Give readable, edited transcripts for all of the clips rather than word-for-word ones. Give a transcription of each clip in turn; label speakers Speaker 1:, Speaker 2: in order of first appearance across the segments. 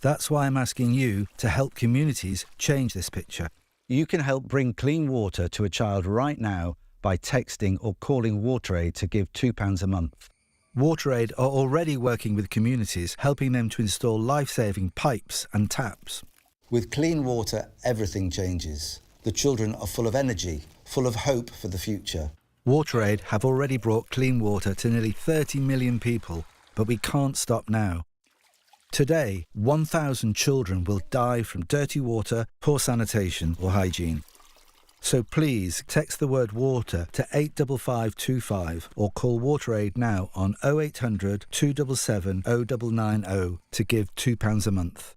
Speaker 1: That's why I'm asking you to help communities change this picture. You can help bring clean water to a child right now by texting or calling WaterAid to give £2 a month. WaterAid are already working with communities, helping them to install life-saving pipes and taps. With clean water, everything changes. The children are full of energy, full of hope for the future. WaterAid have already brought clean water to nearly 30 million people, but we can't stop now. Today, 1,000 children will die from dirty water, poor sanitation or hygiene. So please text the word water to 85525 or call WaterAid now on 0800 277 0990 to give £2 a month.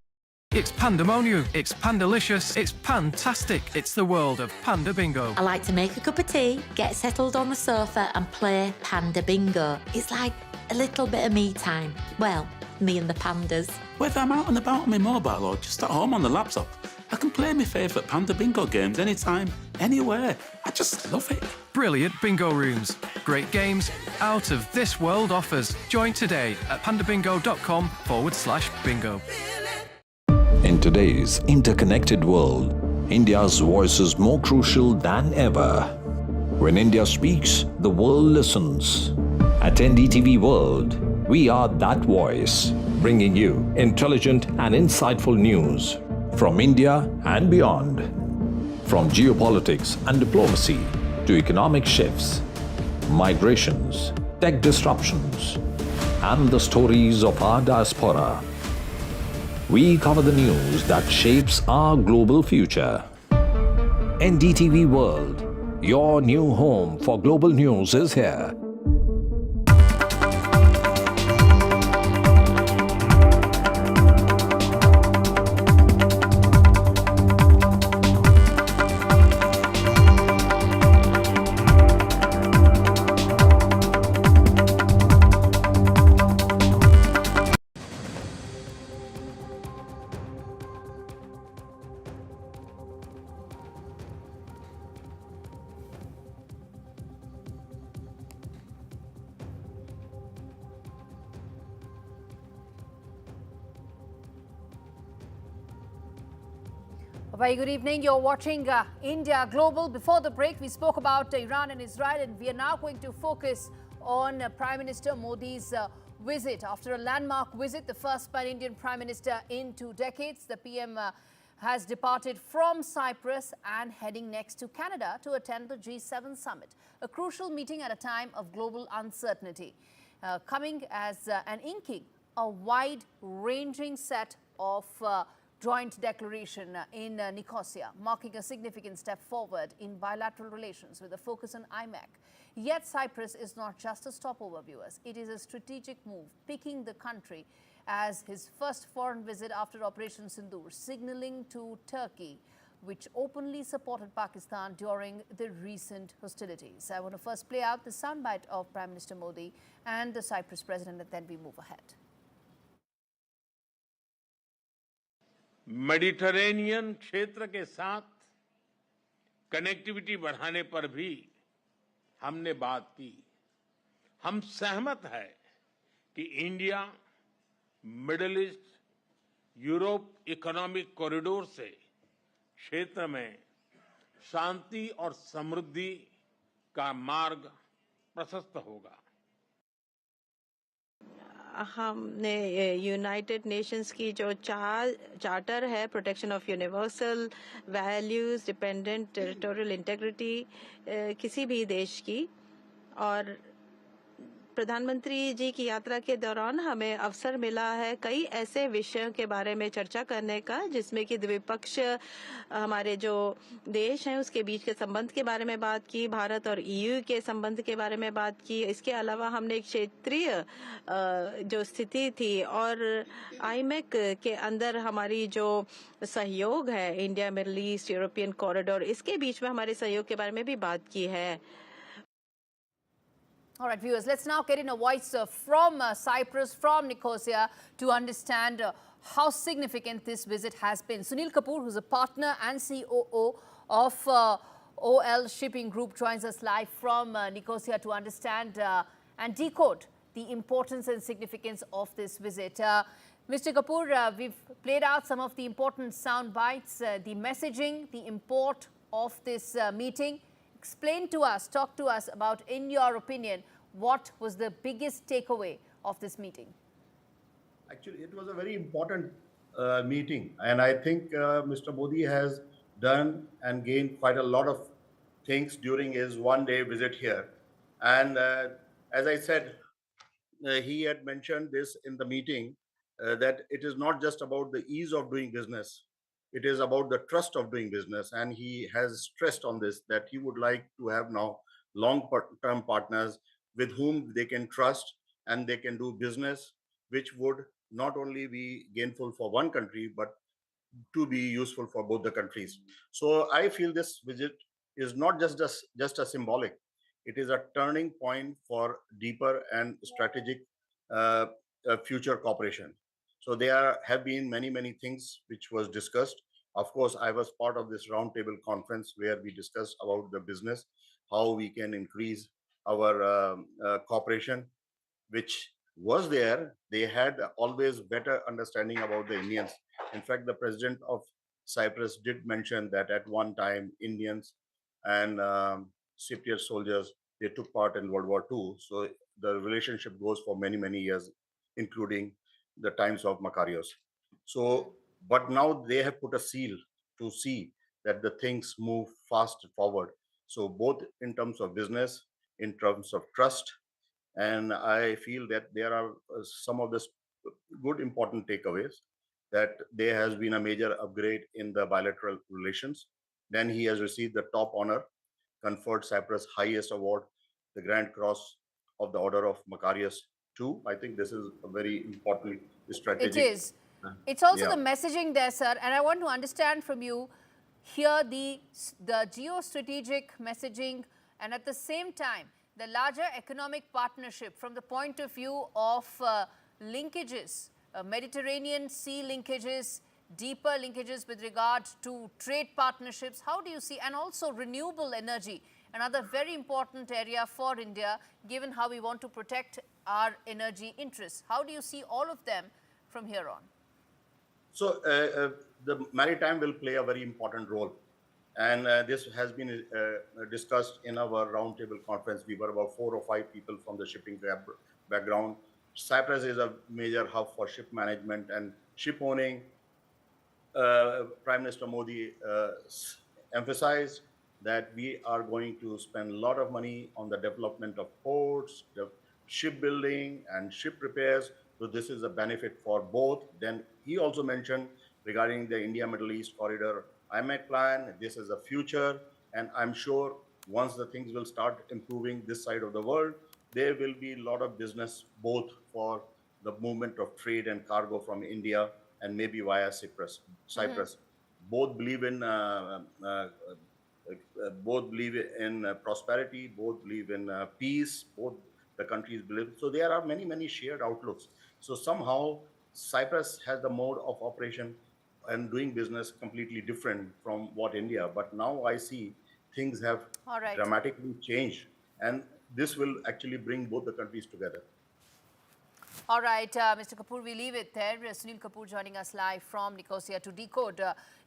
Speaker 2: It's pandemonium, it's pandalicious, it's fantastic. It's the world of Panda Bingo.
Speaker 3: I like to make a cup of tea, get settled on the sofa and play Panda Bingo. It's like a little bit of me time. Well, me and the pandas.
Speaker 4: Whether I'm out and about on my mobile or just at home on the laptop, I can play my favourite Panda Bingo games anytime, anywhere. I just love it.
Speaker 2: Brilliant bingo rooms, great games, out of this world offers. Join today at pandabingo.com/bingo.
Speaker 5: In today's interconnected world, India's voice is more crucial than ever. When India speaks, the world listens. At NDTV World, we are that voice, bringing you intelligent and insightful news from India and beyond. From geopolitics and diplomacy to economic shifts, migrations, tech disruptions, and the stories of our diaspora. We cover the news that shapes our global future. NDTV World, your new home for global news, is here.
Speaker 6: A very good evening. You're watching India Global. Before the break, we spoke about Iran and Israel, and we are now going to focus on Prime Minister Modi's visit. After a landmark visit, the first pan-Indian Prime Minister in 2 decades, the PM has departed from Cyprus and heading next to Canada to attend the G7 summit, a crucial meeting at a time of global uncertainty, coming as an inking a wide-ranging set of joint declaration in Nicosia, marking a significant step forward in bilateral relations with a focus on IMEC. Yet Cyprus is not just a stopover, viewers. It is a strategic move, picking the country as his first foreign visit after Operation Sindoor, signaling to Turkey, which openly supported Pakistan during the recent hostilities. I want to first play out the soundbite of Prime Minister Modi and the Cyprus president, and then we move ahead.
Speaker 7: Mediterranean क्षेत्र के साथ connectivity बढ़ाने पर भी हमने बात की। हम सहमत है कि India middle east Europe economic corridor से क्षेत्र में शांति और समृद्धि का मार्ग प्रशस्त होगा।
Speaker 8: हमने यूनाइटेड नेशंस की जो चार्टर है, protection of universal values, dependent territorial integrity किसी भी देश की, और प्रधानमंत्री जी की यात्रा के दौरान हमें अवसर मिला है कई ऐसे विषयों के बारे में चर्चा करने का, जिसमें कि द्विपक्ष हमारे जो देश हैं उसके बीच के संबंध के बारे में बात की, भारत और ईयू के संबंध के बारे में बात की। इसके अलावा हमने एक क्षेत्रीय जो स्थिति थी और आईमेक के अंदर हमारी जो सहयोग है, India middle east European corridor, इसके बीच में हमारे सहयोग के बारे में भी बात की है।
Speaker 6: All right, viewers, let's now get in a voice from Cyprus, from Nicosia, to understand how significant this visit has been. Sunil Kapoor, who's a partner and COO of OL Shipping Group, joins us live from Nicosia to understand and decode the importance and significance of this visit. Mr. Kapoor, we've played out some of the important sound bites, the messaging, the import of this meeting. Explain to us, talk to us about, in your opinion, what was the biggest takeaway of this meeting?
Speaker 9: Actually, it was a very important meeting, and I think Mr. Modi has done and gained quite a lot of things during his one-day visit here. And as I said, he had mentioned this in the meeting that it is not just about the ease of doing business, it is about the trust of doing business. And he has stressed on this that he would like to have now long-term partners with whom they can trust and they can do business, which would not only be gainful for one country, but to be useful for both the countries. So I feel this visit is not just a symbolic, it is a turning point for deeper and strategic future cooperation. So there have been many things which was discussed. Of course, I was part of this roundtable conference where we discussed about the business, how we can increase our cooperation, which was there. They had always better understanding about the Indians. In fact, the president of Cyprus did mention that at one time Indians and Cypriot soldiers, they took part in World War II. So the relationship goes for many years, including the times of Makarios. So, but now they have put a seal to see that the things move fast forward. So both in terms of business, in terms of trust, and I feel that there are some of the good important takeaways, that there has been a major upgrade in the bilateral relations. Then he has received the top honor, conferred Cyprus' highest award, the Grand Cross of the Order of Makarios II. I think this is a very important strategic.
Speaker 6: It is. It's also
Speaker 9: yeah.
Speaker 6: the messaging there, sir. And I want to understand from you here the geostrategic messaging, and at the same time, the larger economic partnership from the point of view of linkages, Mediterranean Sea linkages, deeper linkages with regard to trade partnerships. How do you see, and also renewable energy, another very important area for India, given how we want to protect our energy interests. How do you see all of them from here on?
Speaker 9: So the maritime will play a very important role. And this has been discussed in our roundtable conference. We were about 4 or 5 people from the shipping background. Cyprus is a major hub for ship management and ship owning. Prime Minister Modi emphasized that we are going to spend a lot of money on the development of ports, the shipbuilding and ship repairs. So this is a benefit for both. Then he also mentioned regarding the India-Middle East corridor IMEC plan, this is a future, and I'm sure once the things will start improving this side of the world, there will be a lot of business both for the movement of trade and cargo from India and maybe via Cyprus. Both believe in prosperity, both believe in peace, both the countries believe. So there are many shared outlooks. So somehow Cyprus has the mode of operation and doing business completely different from what India. But now I see things have dramatically changed, and this will actually bring both the countries together.
Speaker 6: All right, Mr. Kapoor, we leave it there. Sunil Kapoor joining us live from Nicosia to decode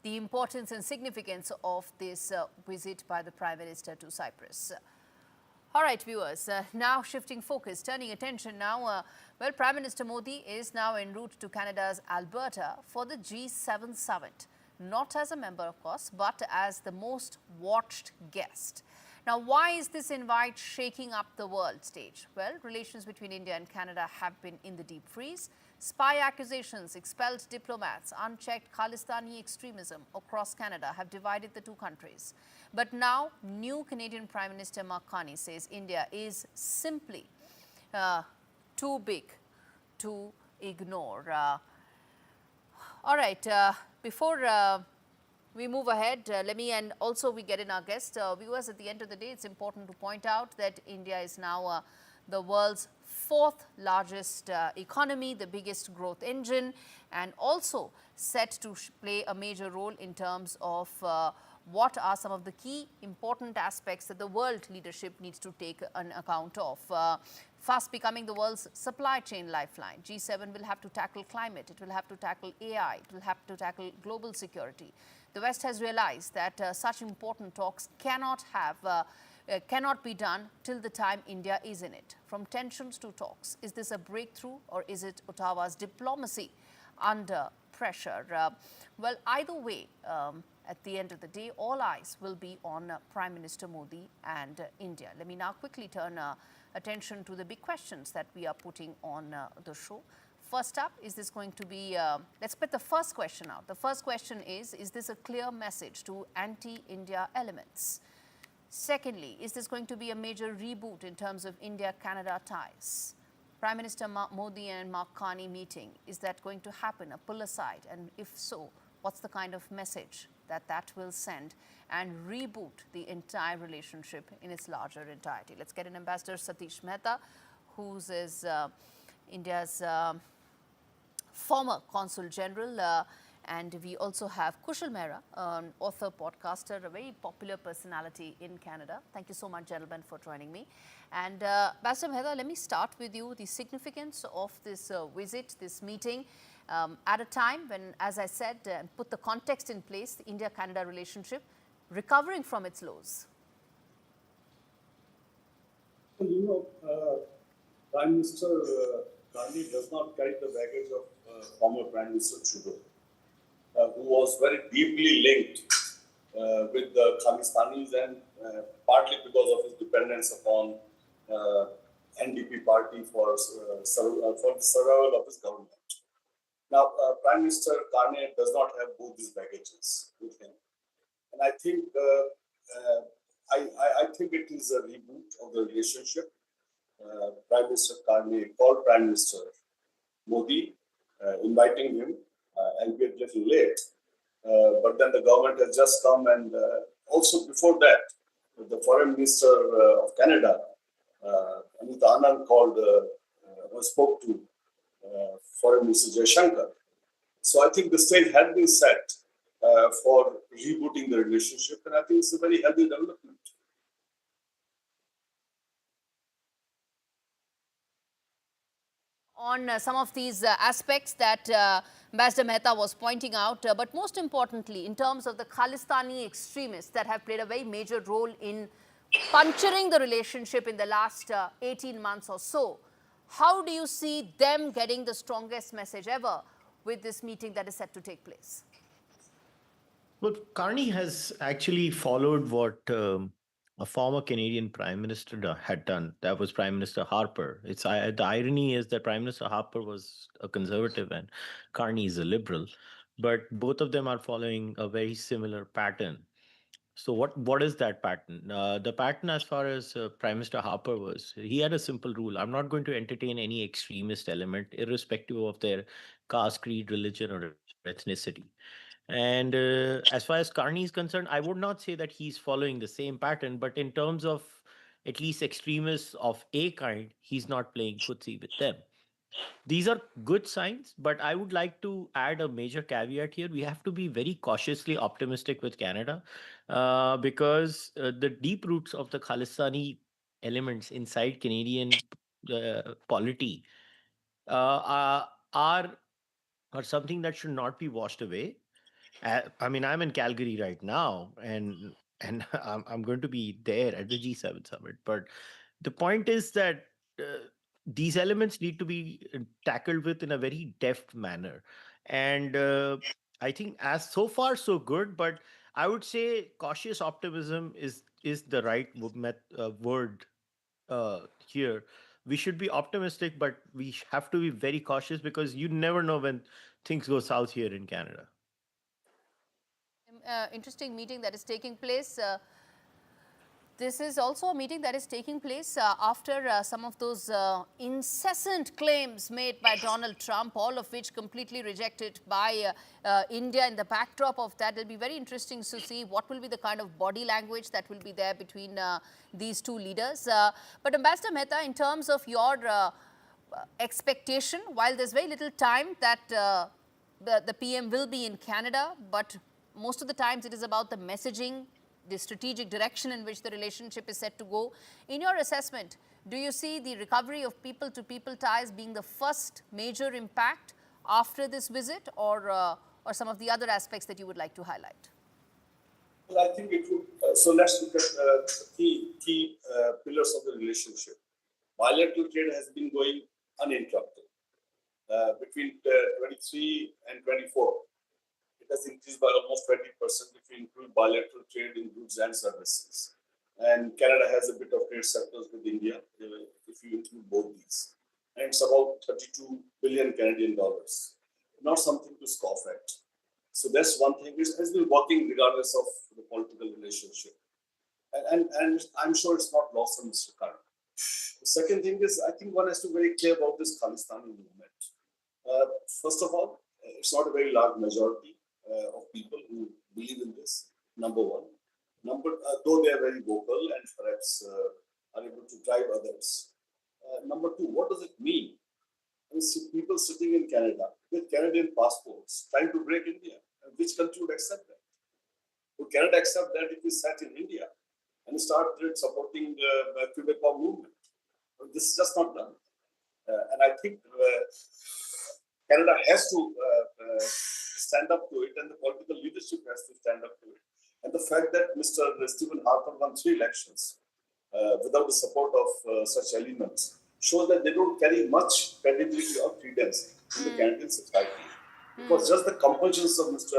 Speaker 6: the importance and significance of this visit by the Prime Minister to Cyprus. All right, viewers, now shifting focus, turning attention now. Well, Prime Minister Modi is now en route to Canada's Alberta for the G7 summit. Not as a member, of course, but as the most watched guest. Now, why is this invite shaking up the world stage? Well, relations between India and Canada have been in the deep freeze. Spy accusations, expelled diplomats, unchecked Khalistani extremism across Canada have divided the two countries. But now, new Canadian Prime Minister Mark Carney says India is simply too big to ignore. All right, before we move ahead, and also we get in our guest. Viewers, at the end of the day, it's important to point out that India is now the world's 4th largest economy, the biggest growth engine, and also set to play a major role in terms of what are some of the key important aspects that the world leadership needs to take an account of. Fast becoming the world's supply chain lifeline, G7 will have to tackle climate, it will have to tackle AI, it will have to tackle global security. The West has realized that such important talks cannot be done till the time India is in it. From tensions to talks, is this a breakthrough or is it Ottawa's diplomacy under pressure? Well, either way, at the end of the day, all eyes will be on Prime Minister Modi and India. Let me now quickly turn attention to the big questions that we are putting on the show. First up, is this going to be, let's put the first question out. The first question is this a clear message to anti-India elements? Secondly, is this going to be a major reboot in terms of India-Canada ties? Prime Minister Modi and Mark Carney meeting, is that going to happen, a pull aside? And if so, what's the kind of message that will send and reboot the entire relationship in its larger entirety? Let's get in Ambassador Satish Mehta, who is India's former Consul General, and we also have Kushal Mehra, an author, podcaster, a very popular personality in Canada. Thank you so much, gentlemen, for joining me. And Ambassador Mehta, let me start with you. The significance of this visit, this meeting, at a time when, as I said, put the context in place, the India-Canada relationship recovering from its lows.
Speaker 10: Prime Minister Gandhi does not carry the baggage of former Prime Minister Trudeau, who was very deeply linked with the Khalistanis and partly because of his dependence upon NDP party for the survival of his government. Now, Prime Minister Carney does not have both these baggages with him. And I think I think it is a reboot of the relationship. Prime Minister Carney called Prime Minister Modi, inviting him, albeit a little late. But then the government has just come, and also before that, the Foreign Minister of Canada, Anita Anand, spoke to Foreign Minister Jaishankar. So I think the stage had been set for rebooting the relationship, and I think it's a very healthy development.
Speaker 6: On some of these aspects that Ambassador Mehta was pointing out, but most importantly, in terms of the Khalistani extremists that have played a very major role in puncturing the relationship in the last 18 months or so, how do you see them getting the strongest message ever with this meeting that is set to take place?
Speaker 11: Well, Carney has actually followed what a former Canadian Prime Minister had done. That was Prime Minister Harper. The irony is that Prime Minister Harper was a conservative and Carney is a liberal, but both of them are following a very similar pattern. So what is that pattern? The pattern, as far as Prime Minister Harper was, he had a simple rule: I'm not going to entertain any extremist element, irrespective of their caste, creed, religion, or ethnicity. And as far as Carney is concerned, I would not say that he's following the same pattern, but in terms of at least extremists of a kind, he's not playing footsie with them. These are good signs, but I would like to add a major caveat here. We have to be very cautiously optimistic with Canada because the deep roots of the Khalistani elements inside Canadian polity are something that should not be washed away. I mean, I'm in Calgary right now, and I'm going to be there at the G7 summit. But the point is that these elements need to be tackled with in a very deft manner. And I think as so far so good, but I would say cautious optimism is the right word here. We should be optimistic, but we have to be very cautious because you never know when things go south here in Canada.
Speaker 6: Interesting meeting that is taking place. This is also a meeting that is taking place after some of those incessant claims made by Donald Trump, all of which completely rejected by India. In the backdrop of that, it'll be very interesting to see what will be the kind of body language that will be there between these two leaders. But Ambassador Mehta, in terms of your expectation, while there's very little time that the PM will be in Canada, but most of the times it is about the messaging, the strategic direction in which the relationship is set to go. In your assessment, do you see the recovery of people-to-people ties being the first major impact after this visit, or some of the other aspects that you would like to highlight?
Speaker 10: Well, I think it would. So let's look at the key pillars of the relationship. Bilateral trade has been going uninterrupted. Between 23 and 24, it has increased by almost 20% if you include bilateral trade in goods and services. And Canada has a bit of trade surplus with India if you include both these. And it's about 32 billion Canadian dollars. Not something to scoff at. So that's one thing which has been working regardless of the political relationship. And I'm sure it's not lost on Mr. Khan. The second thing is, I think one has to be very clear about this Khalistani movement. First of all, it's not a very large majority of people who believe in this, number one. Though they are very vocal and perhaps are able to drive others. Number two, what does it mean? I see people sitting in Canada with Canadian passports trying to break India. Which country would accept that? Would Canada accept that if we sat in India and started supporting the Quebecois movement? This is just not done. And I think Canada has to stand up to it, and the political leadership has to stand up to it. And the fact that Mr. Stephen Harper won 3 elections without the support of such elements shows that they don't carry much credibility or credence in the Canadian society. Because just the compulsions of Mr.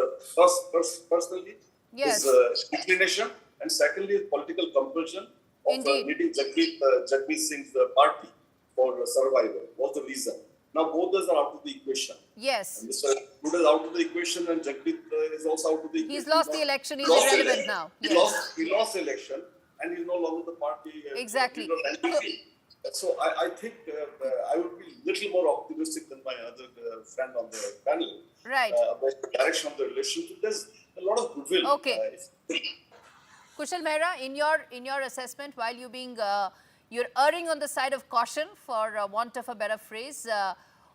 Speaker 10: Personally,
Speaker 6: yes,
Speaker 10: his inclination, and secondly, his political compulsion of leading Jagmeet Singh's party for survival was the reason. Now both those are out of the equation.
Speaker 6: Yes.
Speaker 10: And Mr. Good is out of the equation, and Jagmeet is also out of the equation.
Speaker 6: He's lost the election. He's irrelevant now.
Speaker 10: Yes. He lost the election, and he's no longer the party.
Speaker 6: Exactly.
Speaker 10: So I think I would be a little more optimistic than my other friend on the panel.
Speaker 6: Right.
Speaker 10: About the direction of the relationship. There's a lot of goodwill.
Speaker 6: Okay. Kushal Mehra, in your assessment, while you're erring on the side of caution, for want of a better phrase,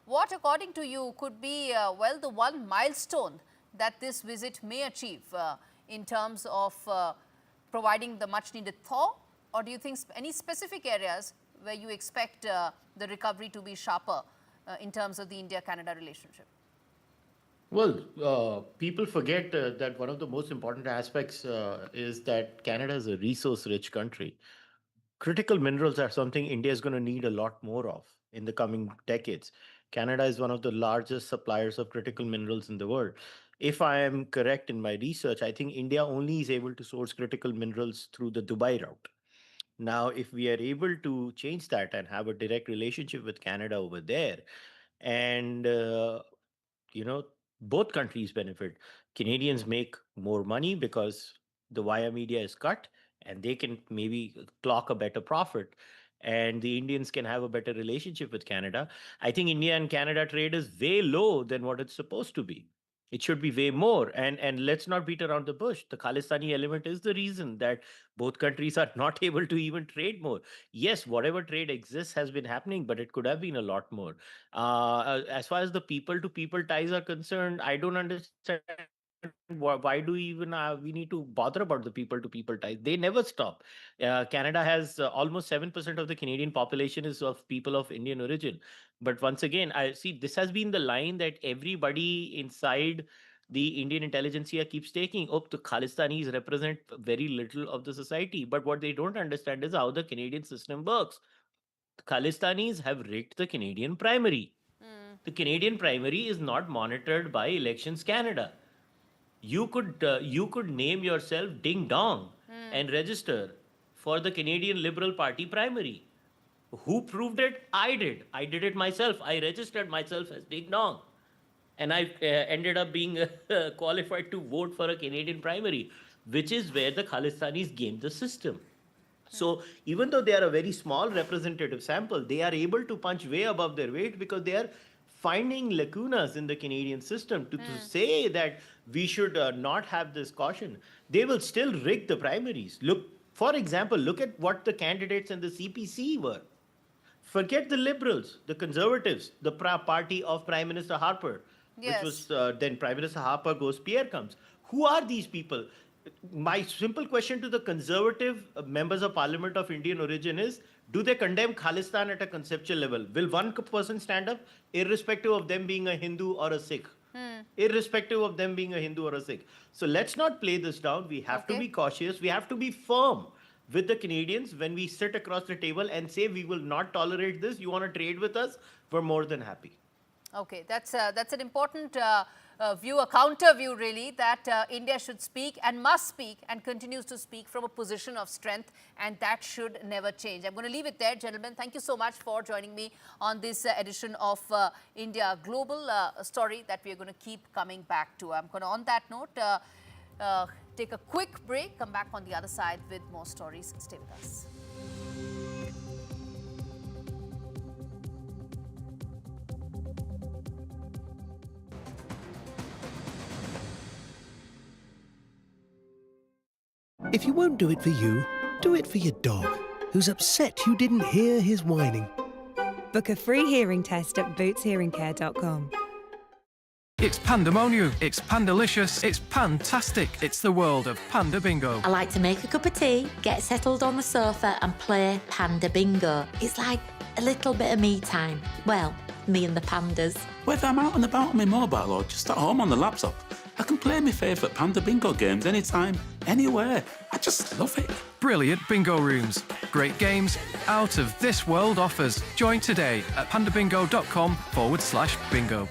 Speaker 6: what, according to you, could be the one milestone that this visit may achieve in terms of providing the much-needed thaw, or do you think any specific areas where you expect the recovery to be sharper in terms of the India-Canada relationship?
Speaker 11: Well, people forget that one of the most important aspects is that Canada is a resource-rich country. Critical minerals are something India is going to need a lot more of in the coming decades. Canada is one of the largest suppliers of critical minerals in the world. If I am correct in my research, I think India only is able to source critical minerals through the Dubai route. Now, if we are able to change that and have a direct relationship with Canada over there, and both countries benefit. Canadians make more money because the wire media is cut, and they can maybe clock a better profit, and the Indians can have a better relationship with Canada. I think India and Canada trade is way low than what it's supposed to be. It should be way more. And let's not beat around the bush. The Khalistani element is the reason that both countries are not able to even trade more. Yes, whatever trade exists has been happening, but it could have been a lot more. As far as the people-to-people ties are concerned, I don't understand why do we need to bother about the people-to-people ties? They never stop. Canada has almost 7% of the Canadian population is of people of Indian origin. But once again, I see this has been the line that everybody inside the Indian intelligentsia keeps taking. Oh, the Khalistanis represent very little of the society. But what they don't understand is how the Canadian system works. The Khalistanis have rigged the Canadian primary. The Canadian primary is not monitored by Elections Canada. You could name yourself Ding Dong and register for the Canadian Liberal Party primary. Who proved it? I did. I did it myself. I registered myself as Ding Dong. And I ended up being qualified to vote for a Canadian primary, which is where the Khalistanis gamed the system. So even though they are a very small representative sample, they are able to punch way above their weight because they are finding lacunas in the Canadian system to say that we should not have this caution. They will still rig the primaries. For example, look at what the candidates in the CPC were. Forget the Liberals, the Conservatives, the party of Prime Minister Harper.
Speaker 6: Yes.
Speaker 11: which was then Prime Minister Harper goes, Pierre comes. Who are these people? My simple question to the conservative members of Parliament of Indian origin is, do they condemn Khalistan at a conceptual level? Will one person stand up, irrespective of them being a Hindu or a Sikh? Irrespective of them being a Hindu or a Sikh. So let's not play this down. We have to be cautious. We have to be firm with the Canadians when we sit across the table and say we will not tolerate this. You want to trade with us? We're more than happy.
Speaker 6: Okay, that's an important view, a counter view really, that India should speak and must speak and continues to speak from a position of strength, and that should never change. I'm going to leave it there, gentlemen. Thank you so much for joining me on this edition of India Global, story that we are going to keep coming back to. I'm going to, on that note, take a quick break, come back on the other side with more stories. Stay with us.
Speaker 12: If you won't do it for you, do it for your dog, who's upset you didn't hear his whining.
Speaker 13: Book a free hearing test at bootshearingcare.com.
Speaker 2: It's pandemonium, it's pandalicious, it's pantastic. It's the world of Panda Bingo.
Speaker 3: I like to make a cup of tea, get settled on the sofa and play Panda Bingo. It's like a little bit of me time. Well, me and the pandas.
Speaker 4: Whether I'm out and about on my mobile or just at home on the laptop, I can play my favourite Panda Bingo games anytime, anywhere. I just love it.
Speaker 2: Brilliant bingo rooms, great games, out of this world offers. Join today at pandabingo.com/bingo.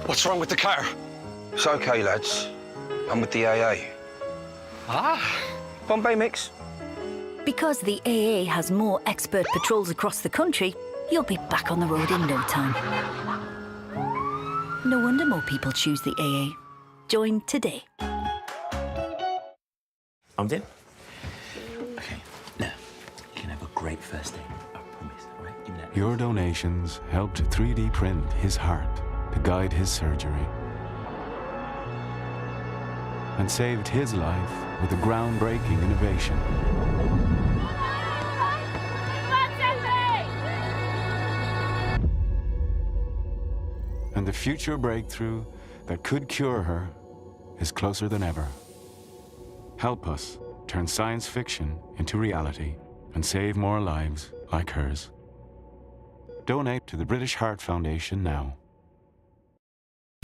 Speaker 14: What's wrong with the car? It's okay, lads. I'm with the AA. Bombay mix.
Speaker 15: Because the AA has more expert patrols across the country, you'll be back on the road in no time. No wonder more people choose the AA. Join today.
Speaker 16: I'm in. Okay, now, you can have a great first day. I promise, all right? Give me that.
Speaker 17: Your donations helped 3D print his heart to guide his surgery and saved his life with a groundbreaking innovation. And the future breakthrough that could cure her is closer than ever. Help us turn science fiction into reality and save more lives like hers. Donate to the British Heart Foundation now.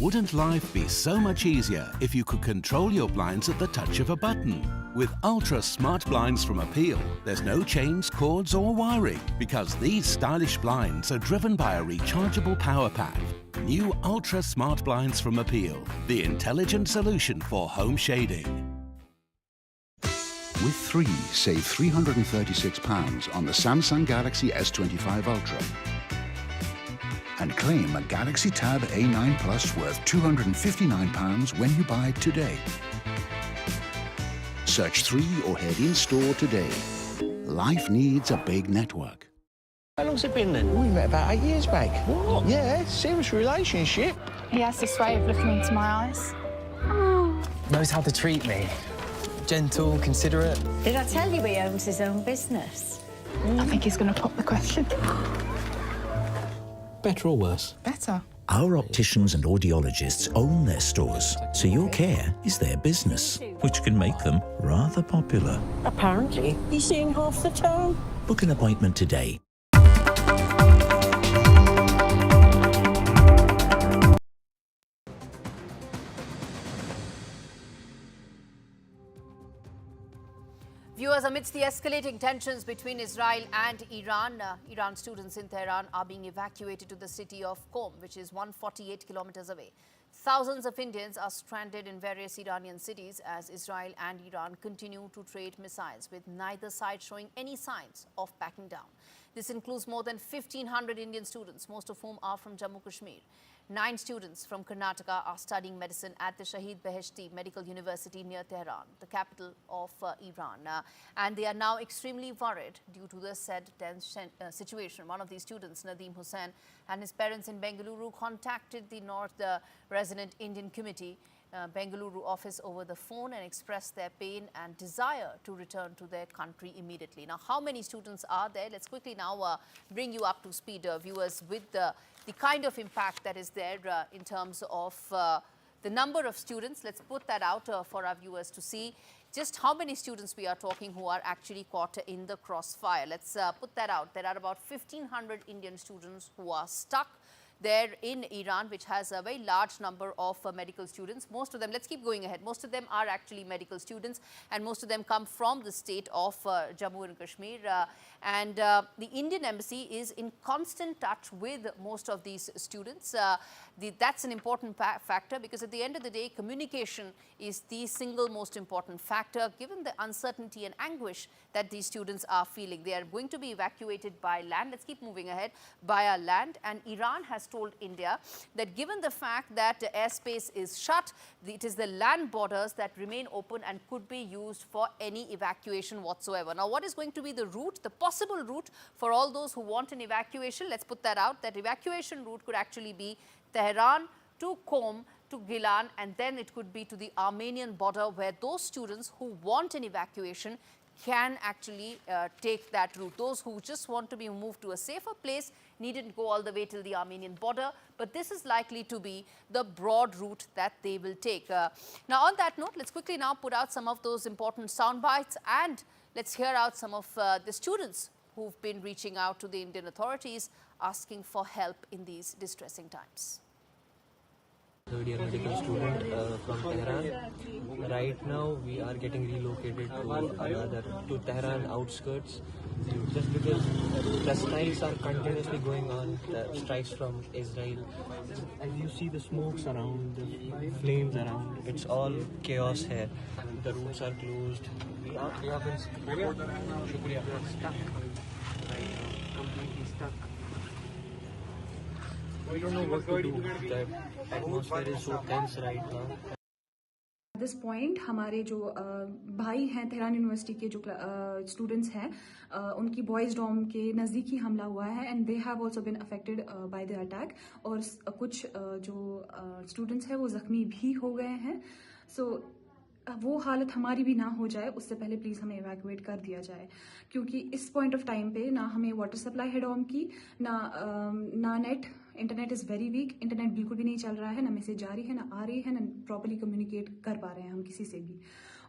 Speaker 18: Wouldn't life be so much easier if you could control your blinds at the touch of a button? With Ultra Smart Blinds from Appeal, there's no chains, cords or wiring, because these stylish blinds are driven by a rechargeable power pack. New Ultra Smart Blinds from Appeal, the intelligent solution for home shading.
Speaker 19: With 3, save £336 on the Samsung Galaxy S25 Ultra. And claim a Galaxy Tab A9 Plus worth £259 when you buy today. Search 3 or head in-store today. Life needs a big network.
Speaker 20: How long's it been then? We met about 8 years back. What? Yeah, serious relationship.
Speaker 21: He has this way of looking into my eyes.
Speaker 22: Knows how to treat me. Gentle, considerate.
Speaker 21: Did I tell you he owns his own business? I think he's going to pop the question.
Speaker 23: Better or worse?
Speaker 21: Better.
Speaker 23: Our opticians and audiologists own their stores, so your care is their business, which can make them rather popular.
Speaker 21: Apparently, he's seeing half the town.
Speaker 23: Book an appointment today.
Speaker 6: Viewers, amidst the escalating tensions between Israel and Iran, Iran students in Tehran are being evacuated to the city of Qom, which is 148 kilometers away. Thousands of Indians are stranded in various Iranian cities as Israel and Iran continue to trade missiles, with neither side showing any signs of backing down. This includes more than 1,500 Indian students, most of whom are from Jammu Kashmir. 9 students from Karnataka are studying medicine at the Shahid Beheshti Medical University near Tehran, the capital of Iran. And they are now extremely worried due to the said tense situation. One of these students, Nadeem Hussain, and his parents in Bengaluru contacted the North Resident Indian Committee Bengaluru office over the phone and expressed their pain and desire to return to their country immediately. Now, how many students are there? Let's quickly now bring you up to speed, viewers, with the kind of impact that is there in terms of the number of students. Let's put that out for our viewers to see just how many students we are talking who are actually caught in the crossfire. Let's put that out. There are about 1,500 Indian students who are stuck there in Iran, which has a very large number of medical students. Most of them, let's keep going ahead, most of them are actually medical students, and most of them come from the state of Jammu and Kashmir. The Indian embassy is in constant touch with most of these students. That's an important factor, because at the end of the day, communication is the single most important factor, given the uncertainty and anguish that these students are feeling. They are going to be evacuated by land. Let's keep moving ahead. Via land. And Iran has told India that given the fact that the airspace is shut, it is the land borders that remain open and could be used for any evacuation whatsoever. Now, what is going to be the route, the possible route for all those who want an evacuation? Let's put that out. That evacuation route could actually be Tehran to Qom to Gilan, and then it could be to the Armenian border, where those students who want an evacuation can actually take that route. Those who just want to be moved to a safer place needn't go all the way till the Armenian border, but this is likely to be the broad route that they will take. Now, on that note, let's quickly now put out some of those important sound bites, and let's hear out some of the students who've been reaching out to the Indian authorities asking for help in these distressing times.
Speaker 1: Third-year medical student from Tehran. Right now, we are getting relocated to Tehran outskirts, just because the strikes are continuously going on. The strikes from Israel, and you see the smokes around, the flames around. It's all chaos here. The routes are closed. We have been stuck. Right now, completely stuck. We don't know what to do. The atmosphere is so tense right now.
Speaker 5: At this point, हमारे जो भाई हैं Tehran university के जो students हैं, उनकी boys Dom के नज़दीक ही हमला हुआ है, and they have also been affected by the attack, और कुछ जो स्टूडेंट्स हैं वो ज़ख्मी भी हो गए हैं. सो वो हालत हमारी भी ना हो जाए, उससे पहले प्लीज़ हमें इवैक्यूएट कर दिया जाए, क्योंकि इस पॉइंट ऑफ टाइम पे ना हमें वाटर सप्लाई है डॉम की, ना net, internet is very weak. Internet बिल्कुल भी नहीं चल रहा है, ना मैसेज जा रही है, ना आ रही है, ना प्रॉपर्ली कम्युनिकेट कर पा रहे हैं हम किसी से भी.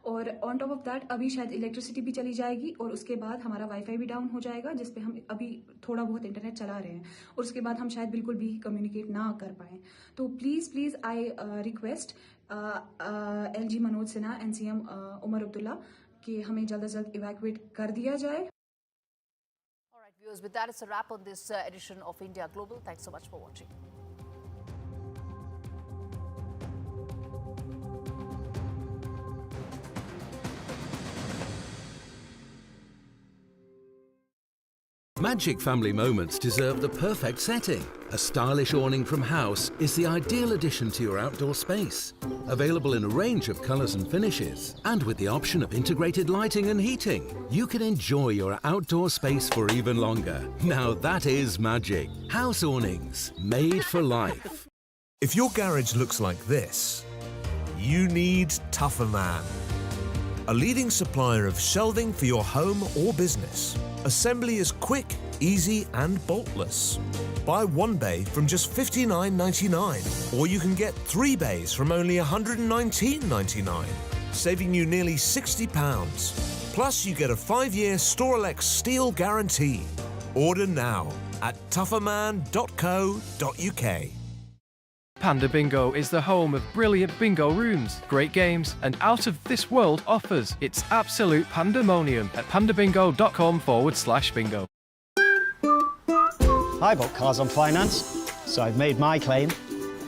Speaker 5: और ऑन टॉप ऑफ दैट अभी शायद इलेक्ट्रिसिटी भी चली जाएगी, और उसके बाद हमारा वाईफाई भी डाउन हो जाएगा, जिस पे हम अभी थोड़ा बहुत इंटरनेट चला रहे हैं, और उसके बाद हम शायद बिल्कुल भी कम्युनिकेट ना कर पाएँ. तो please I request LG Manoj Sinha, NCM Omar Abdullah, कि हमें जल्द से जल्द इवैक्यूएट कर दिया जाए.
Speaker 6: Viewers, with that, it's a wrap on this edition of India Global. Thanks so much for watching.
Speaker 18: Magic family moments deserve the perfect setting. A stylish awning from House is the ideal addition to your outdoor space. Available in a range of colours and finishes, and with the option of integrated lighting and heating, you can enjoy your outdoor space for even longer. Now that is magic. House awnings, made for life.
Speaker 7: If your garage looks like this, you need Tougher Man. A leading supplier of shelving for your home or business. Assembly is quick, easy and boltless. Buy one bay from just $59.99, or you can get 3 bays from only $119.99, saving you nearly £60. Plus you get a 5-year Storelex steel guarantee. Order now at tougherman.co.uk.
Speaker 2: Panda Bingo is the home of brilliant bingo rooms, great games, and out-of-this-world offers. It's absolute pandemonium at pandabingo.com/bingo.
Speaker 24: I bought cars on finance, so I've made my claim.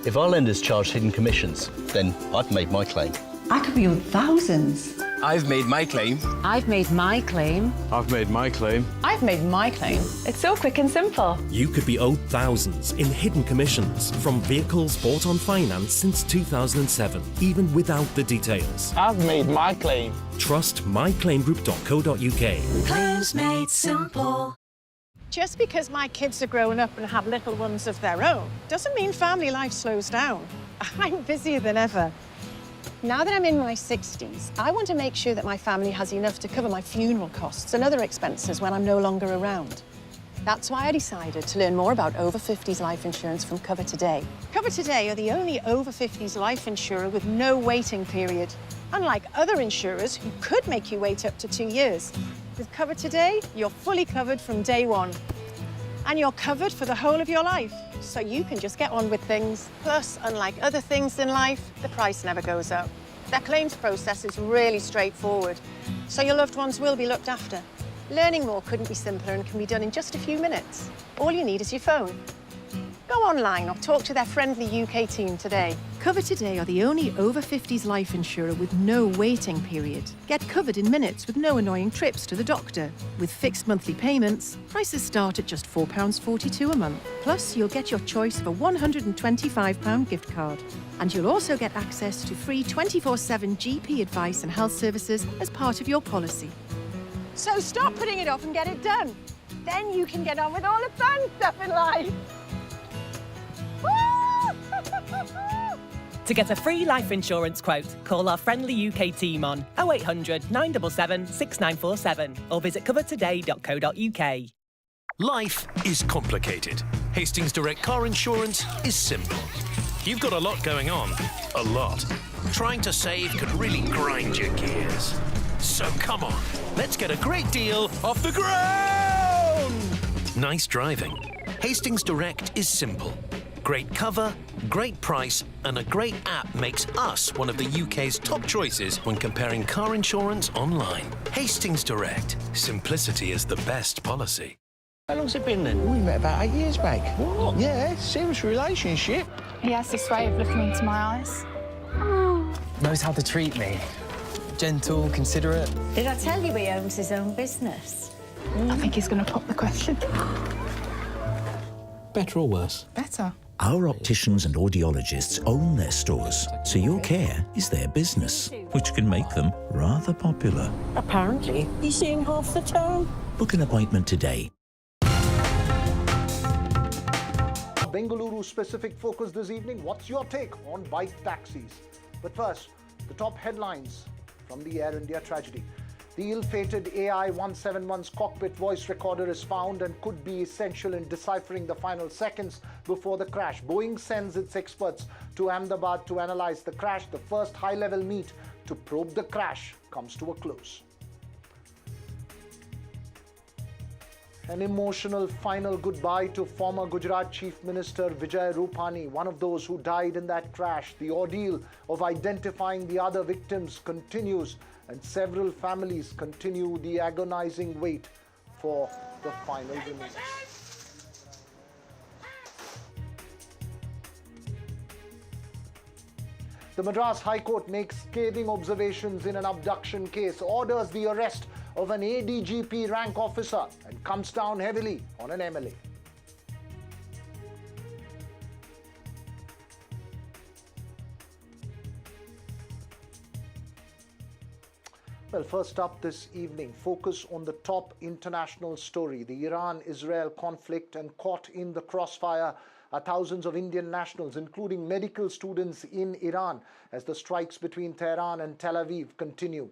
Speaker 25: If our lenders charged hidden commissions, then I'd made my claim.
Speaker 26: I could be on thousands.
Speaker 22: I've made my claim.
Speaker 21: I've made my claim.
Speaker 17: I've made my claim.
Speaker 21: I've made my claim. It's so quick and simple.
Speaker 27: You could be owed thousands in hidden commissions from vehicles bought on finance since 2007, even without the details.
Speaker 20: I've made my claim.
Speaker 27: Trust myclaimgroup.co.uk.
Speaker 21: Claims made simple.
Speaker 28: Just because my kids are growing up and have little ones of their own doesn't mean family life slows down. I'm busier than ever. Now that I'm in my 60s, I want to make sure that my family has enough to cover my funeral costs and other expenses when I'm no longer around. That's why I decided to learn more about over 50s life insurance from Cover Today. Cover Today are the only over 50s life insurer with no waiting period, unlike other insurers who could make you wait up to 2 years. With Cover Today, you're fully covered from day one. And you're covered for the whole of your life, so you can just get on with things. Plus, unlike other things in life, the price never goes up. Their claims process is really straightforward, so your loved ones will be looked after. Learning more couldn't be simpler and can be done in just a few minutes. All you need is your phone. Go online or talk to their friendly UK team today. Cover Today are the only over 50s life insurer with no waiting period. Get covered in minutes with no annoying trips to the doctor. With fixed monthly payments, prices start at just £4.42 a month. Plus, you'll get your choice of a £125 gift card. And you'll also get access to free 24/7 GP advice and health services as part of your policy. So stop putting it off and get it done. Then you can get on with all the fun stuff in life.
Speaker 3: To get a free life insurance quote, call our friendly UK team on 0800 977 6947 or visit covertoday.co.uk.
Speaker 27: Life is complicated. Hastings Direct Car Insurance is simple. You've got a lot going on. A lot. Trying to save could really grind your gears. So come on, let's get a great deal off the ground! Nice driving. Hastings Direct is simple. Great cover, great price, and a great app makes us one of the UK's top choices when comparing car insurance online. Hastings Direct. Simplicity is the best policy.
Speaker 20: How long's it been then? We met about 8 years back. What? Yeah, serious relationship.
Speaker 21: He has this way of looking into my eyes.
Speaker 22: Knows how to treat me. Gentle, considerate.
Speaker 15: Did I tell you he owns his own business?
Speaker 21: I think he's going to pop the question.
Speaker 27: Better or worse?
Speaker 21: Better.
Speaker 23: Our opticians and audiologists own their stores, so your care is their business, which can make them rather popular.
Speaker 28: Apparently, he's seeing half the town.
Speaker 23: Book an appointment today.
Speaker 4: Bengaluru-specific focus this evening. What's your take on bike taxis? But first, the top headlines from the Air India tragedy. The ill-fated AI-171's cockpit voice recorder is found and could be essential in deciphering the final seconds before the crash. Boeing sends its experts to Ahmedabad to analyze the crash. The first high-level meet to probe the crash comes to a close. An emotional final goodbye to former Gujarat Chief Minister Vijay Rupani, one of those who died in that crash. The ordeal of identifying the other victims continues, and several families continue the agonizing wait for the final release. The Madras High Court makes scathing observations in an abduction case, orders the arrest of an ADGP rank officer, and comes down heavily on an MLA. Well, first up this evening, focus on the top international story, the Iran-Israel conflict, and caught in the crossfire are thousands of Indian nationals, including medical students in Iran, as the strikes between Tehran and Tel Aviv continue.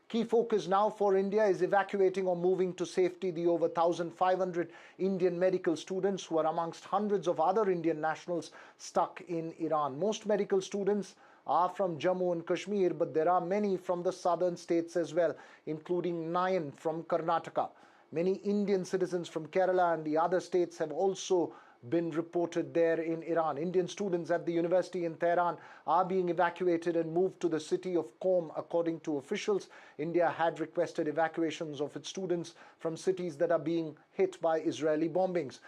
Speaker 4: Key focus now for India is evacuating or moving to safety the over 1,500 Indian medical students who are amongst hundreds of other Indian nationals stuck in Iran. Most medical students are from Jammu and Kashmir, but there are many from the southern states as well, including 9 from Karnataka. Many Indian citizens from Kerala and the other states have also been reported there in Iran. Indian students at the university in Tehran are being evacuated and moved to the city of Qom, according to officials. India had requested evacuations of its students from cities that are being hit by Israeli bombings.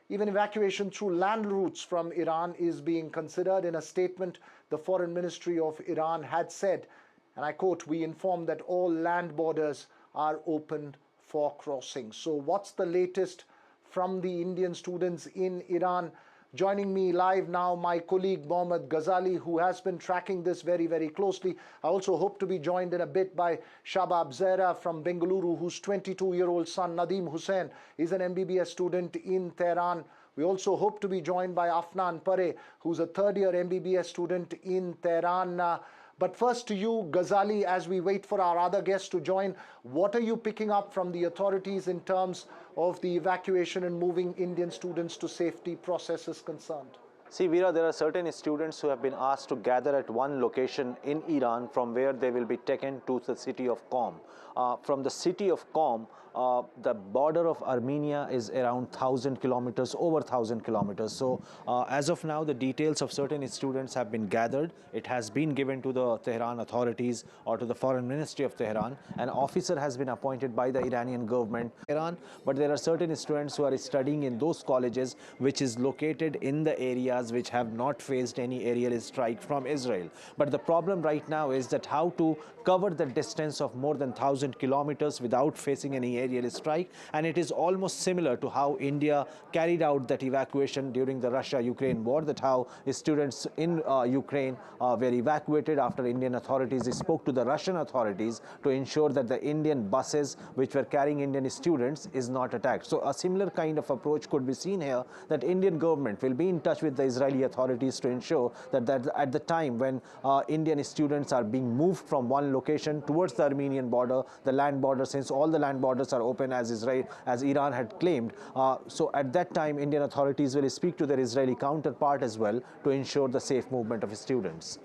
Speaker 4: Even evacuation through land routes from Iran is being considered. In a statement, the Foreign Ministry of Iran had said, and I quote, "We inform that all land borders are open for crossing." So what's the latest from the Indian students in Iran? Joining me live now, my colleague Mohammad Ghazali, who has been tracking this very, very closely. I also hope to be joined in a bit by Shabab Zehra from Bengaluru, whose 22-year-old son Nadeem Hussain is an MBBS student in Tehran. We also hope to be joined by Afnan Pare, who's a third-year MBBS student in Tehran. But first to you, Ghazali, as we wait for our other guests to join, what are you picking up from the authorities in terms of the evacuation and moving Indian students to safety processes concerned?
Speaker 8: See, Veera, there are certain students who have been asked to gather at one location in Iran from where they will be taken to the city of Qom. From the city of Qom, the border of Armenia is around 1,000 kilometers, over 1,000 kilometers. So as of now, the details of certain students have been gathered. It has been given to the Tehran authorities or to the Foreign Ministry of Tehran. An officer has been appointed by the Iranian government, Iran, but there are certain students who are studying in those colleges which is located in the areas which have not faced any aerial strike from Israel. But the problem right now is that how to cover the distance of more than 1,000 kilometers without facing any aerial strike, and it is almost similar to how India carried out that evacuation during the Russia-Ukraine war, that how students in Ukraine were evacuated after Indian authorities spoke to the Russian authorities to ensure that the Indian buses which were carrying Indian students is not attacked. So a similar kind of approach could be seen here, that Indian government will be in touch with the Israeli authorities to ensure that at the time when Indian students are being moved from one location towards the Armenian border, the land border, since all the land borders are open as Iran had claimed. So at that time, Indian authorities will speak to their Israeli counterpart as well to ensure the safe movement of students.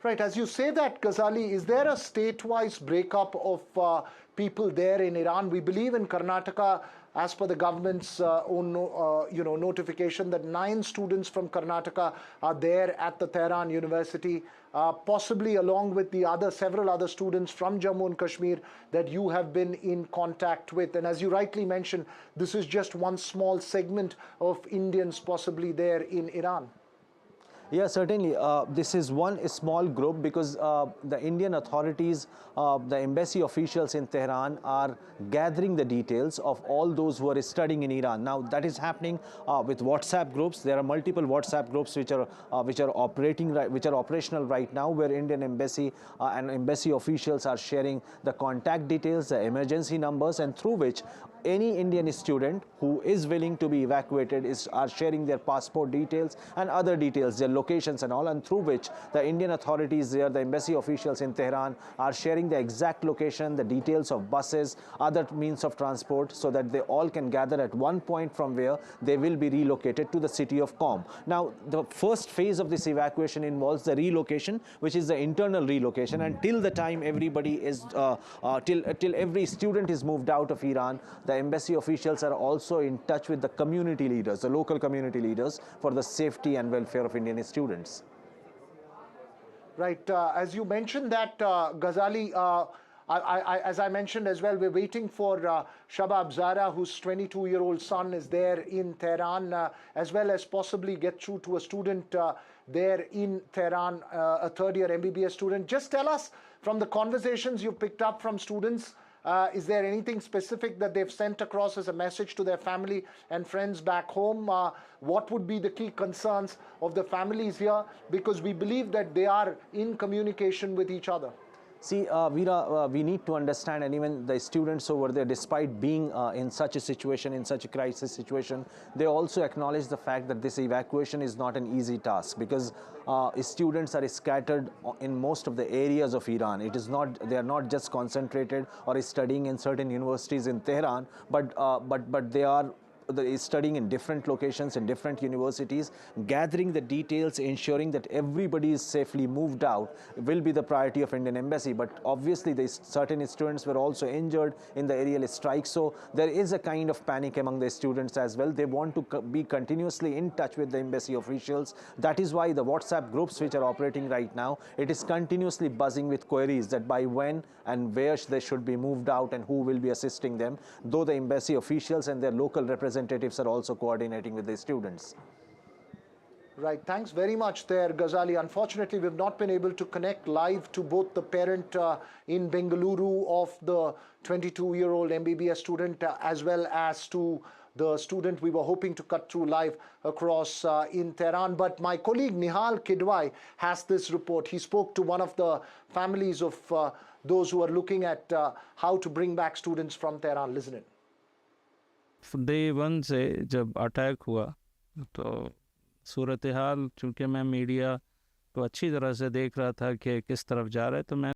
Speaker 4: Right, as you say that, Ghazali, is there a state-wise breakup of people there in Iran? We believe in Karnataka, as per the government's own notification, that 9 students from Karnataka are there at the Tehran University, possibly along with the several other students from Jammu and Kashmir that you have been in contact with. And as you rightly mentioned, this is just one small segment of Indians possibly there in Iran.
Speaker 8: Yeah, certainly. This is one small group because the Indian authorities, the embassy officials in Tehran are gathering the details of all those who are studying in Iran. Now, that is happening with WhatsApp groups. There are multiple WhatsApp groups which are operational right now, where Indian embassy and embassy officials are sharing the contact details, the emergency numbers, and through which any Indian student who is willing to be evacuated are sharing their passport details and other details, their locations and all, and through which the Indian authorities there, the embassy officials in Tehran, are sharing the exact location, the details of buses, other means of transport, so that they all can gather at one point from where they will be relocated to the city of Qom. Now, the first phase of this evacuation involves the relocation, which is the internal relocation, and till the time everybody is, till every student is moved out of Iran, the embassy officials are also in touch with the community leaders, the local community leaders, for the safety and welfare of Indian students.
Speaker 4: Right. As you mentioned that, Ghazali, as I mentioned as well, we're waiting for Shabab Zara, whose 22-year-old son is there in Tehran, as well as possibly get through to a student there in Tehran, a third-year MBBS student. Just tell us, from the conversations you've picked up from students, is there anything specific that they've sent across as a message to their family and friends back home? What would be the key concerns of the families here? Because we believe that they are in communication with each other.
Speaker 8: See, Veera, we need to understand, and even the students over there, despite being in such a situation, in such a crisis situation, they also acknowledge the fact that this evacuation is not an easy task, because students are scattered in most of the areas of Iran. It is not; they are not just concentrated or studying in certain universities in Tehran, but they are studying in different locations, in different universities. Gathering the details, ensuring that everybody is safely moved out will be the priority of Indian Embassy. But obviously, certain students were also injured in the aerial strike. So there is a kind of panic among the students as well. They want to be continuously in touch with the embassy officials. That is why the WhatsApp groups which are operating right now, it is continuously buzzing with queries that by when and where they should be moved out and who will be assisting them, though the embassy officials and their local representatives are also coordinating with the students.
Speaker 4: Right, thanks very much there, Ghazali. Unfortunately, we've not been able to connect live to both the parent in Bengaluru of the 22-year-old MBBS student as well as to the student we were hoping to cut through live across in Tehran. But my colleague Nihal Kidwai has this report. He spoke to one of the families of those who are looking at how to bring back students from Tehran. Listen in.
Speaker 9: Day 1 से जब attack हुआ तो सूरत हाल चूँकि मैं media को अच्छी तरह से देख रहा था कि किस तरफ जा रहा है, तो मैं